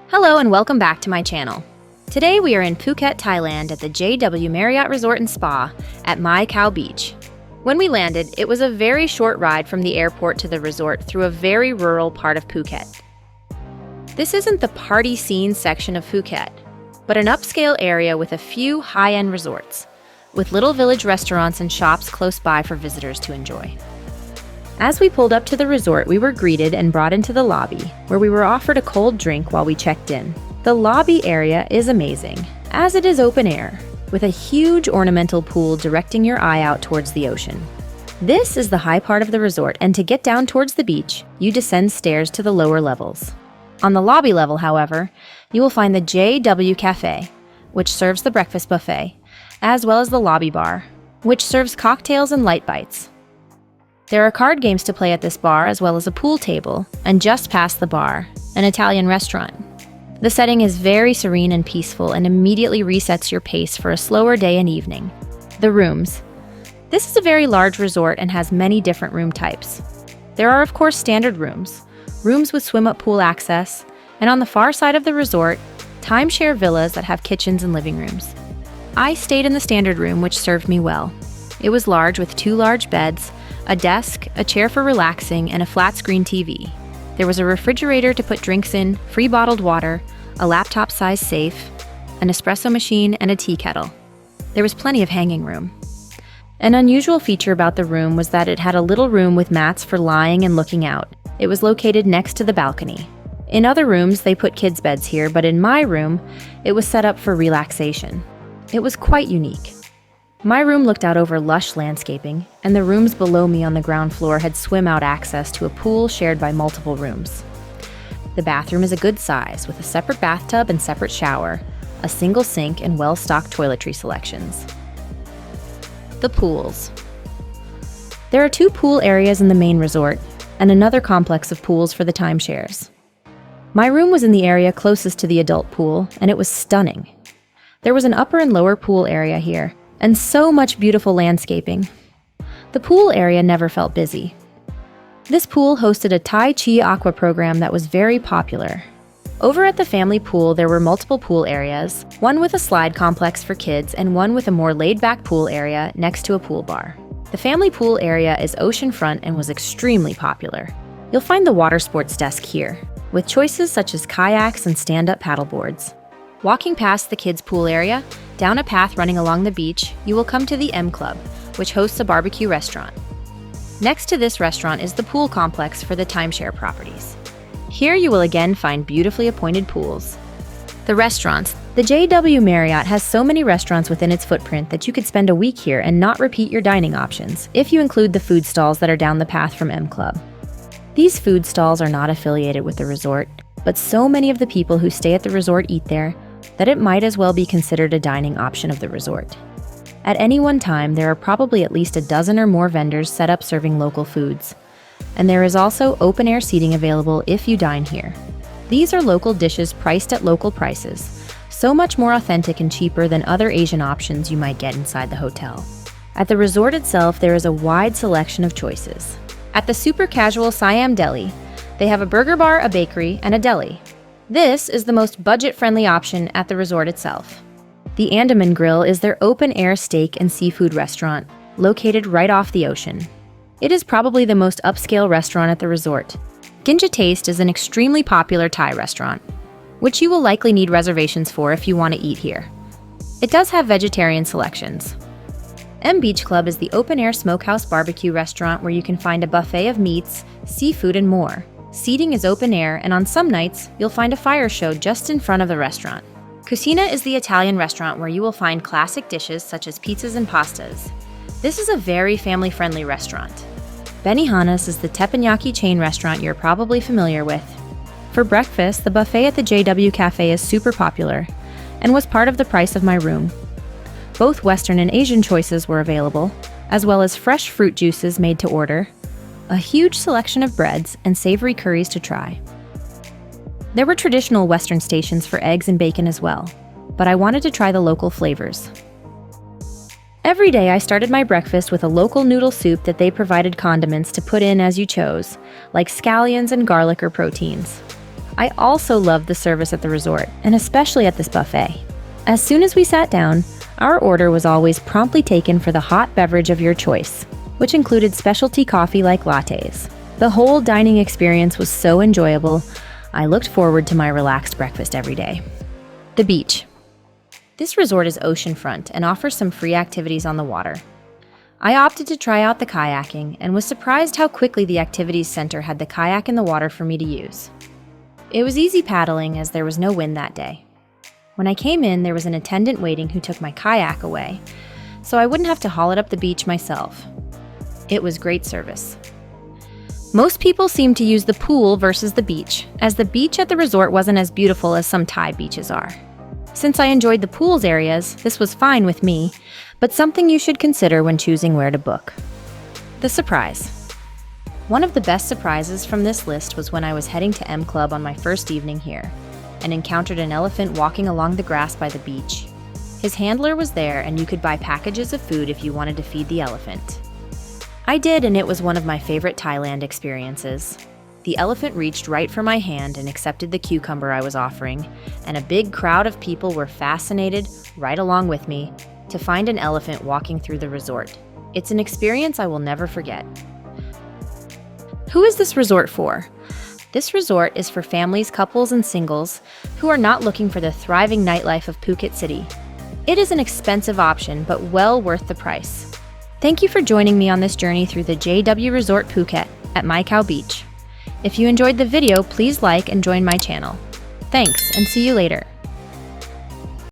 Hello and welcome back to my channel. Today we are in Phuket, Thailand at the JW Marriott Resort and Spa at Mai Khao Beach. When we landed, it was a very short ride from the airport to the resort through a very rural part of Phuket. This isn't the party scene section of Phuket, but an upscale area with a few high-end resorts, with little village restaurants and shops close by for visitors to enjoy. As we pulled up to the resort, we were greeted and brought into the lobby, where we were offered a cold drink while we checked in. The lobby area is amazing, as it is open air, with a huge ornamental pool directing your eye out towards the ocean. This is the high part of the resort, and to get down towards the beach, you descend stairs to the lower levels. On the lobby level, however, you will find the JW Cafe, which serves the breakfast buffet, as well as the lobby bar, which serves cocktails and light bites. There are card games to play at this bar, as well as a pool table, and just past the bar, an Italian restaurant. The setting is very serene and peaceful and immediately resets your pace for a slower day and evening. The rooms. This is a very large resort and has many different room types. There are of course standard rooms with swim-up pool access, and on the far side of the resort, timeshare villas that have kitchens and living rooms. I stayed in the standard room, which served me well. It was large with 2 large beds, a desk, a chair for relaxing, and a flat-screen TV. There was a refrigerator to put drinks in, free bottled water, a laptop-sized safe, an espresso machine, and a tea kettle. There was plenty of hanging room. An unusual feature about the room was that it had a little room with mats for lying and looking out. It was located next to the balcony. In other rooms, they put kids' beds here, but in my room, it was set up for relaxation. It was quite unique. My room looked out over lush landscaping, and the rooms below me on the ground floor had swim-out access to a pool shared by multiple rooms. The bathroom is a good size, with a separate bathtub and separate shower, a single sink, and well-stocked toiletry selections. The pools. There are 2 pool areas in the main resort, and another complex of pools for the timeshares. My room was in the area closest to the adult pool, and it was stunning. There was an upper and lower pool area here, and so much beautiful landscaping. The pool area never felt busy. This pool hosted a Tai Chi aqua program that was very popular. Over at the family pool, there were multiple pool areas, one with a slide complex for kids and one with a more laid-back pool area next to a pool bar. The family pool area is oceanfront and was extremely popular. You'll find the water sports desk here, with choices such as kayaks and stand-up paddleboards. Walking past the kids' pool area, down a path running along the beach, you will come to the M Club, which hosts a barbecue restaurant. Next to this restaurant is the pool complex for the timeshare properties. Here you will again find beautifully appointed pools. The restaurants. The JW Marriott has so many restaurants within its footprint that you could spend a week here and not repeat your dining options, if you include the food stalls that are down the path from M Club. These food stalls are not affiliated with the resort, but so many of the people who stay at the resort eat there that it might as well be considered a dining option of the resort. At any one time, there are probably at least a dozen or more vendors set up serving local foods. And there is also open-air seating available if you dine here. These are local dishes priced at local prices, so much more authentic and cheaper than other Asian options you might get inside the hotel. At the resort itself, there is a wide selection of choices. At the super casual Siam Deli, they have a burger bar, a bakery, and a deli. This is the most budget-friendly option at the resort itself. The Andaman Grill is their open-air steak and seafood restaurant, located right off the ocean. It is probably the most upscale restaurant at the resort. Ginja Taste is an extremely popular Thai restaurant, which you will likely need reservations for if you want to eat here. It does have vegetarian selections. M Beach Club is the open-air smokehouse barbecue restaurant where you can find a buffet of meats, seafood, and more. Seating is open air, and on some nights, you'll find a fire show just in front of the restaurant. Cucina is the Italian restaurant where you will find classic dishes such as pizzas and pastas. This is a very family-friendly restaurant. Benihana's is the teppanyaki chain restaurant you're probably familiar with. For breakfast, the buffet at the JW Cafe is super popular and was part of the price of my room. Both Western and Asian choices were available, as well as fresh fruit juices made to order, a huge selection of breads, and savory curries to try. There were traditional Western stations for eggs and bacon as well, but I wanted to try the local flavors. Every day I started my breakfast with a local noodle soup that they provided condiments to put in as you chose, like scallions and garlic or proteins. I also loved the service at the resort, and especially at this buffet. As soon as we sat down, our order was always promptly taken for the hot beverage of your choice, which included specialty coffee like lattes. The whole dining experience was so enjoyable, I looked forward to my relaxed breakfast every day. The beach. This resort is oceanfront and offers some free activities on the water. I opted to try out the kayaking and was surprised how quickly the activities center had the kayak in the water for me to use. It was easy paddling as there was no wind that day. When I came in, there was an attendant waiting who took my kayak away, so I wouldn't have to haul it up the beach myself. It was great service. Most people seem to use the pool versus the beach, as the beach at the resort wasn't as beautiful as some Thai beaches are. Since I enjoyed the pool's areas, this was fine with me, but something you should consider when choosing where to book. The surprise. One of the best surprises from this list was when I was heading to M Club on my first evening here and encountered an elephant walking along the grass by the beach. His handler was there and you could buy packages of food if you wanted to feed the elephant. I did, and it was one of my favorite Thailand experiences. The elephant reached right for my hand and accepted the cucumber I was offering, and a big crowd of people were fascinated, right along with me, to find an elephant walking through the resort. It's an experience I will never forget. Who is this resort for? This resort is for families, couples, and singles who are not looking for the thriving nightlife of Phuket City. It is an expensive option, but well worth the price. Thank you for joining me on this journey through the JW Resort Phuket at Mai Khao Beach. If you enjoyed the video, please like and join my channel. Thanks, and see you later.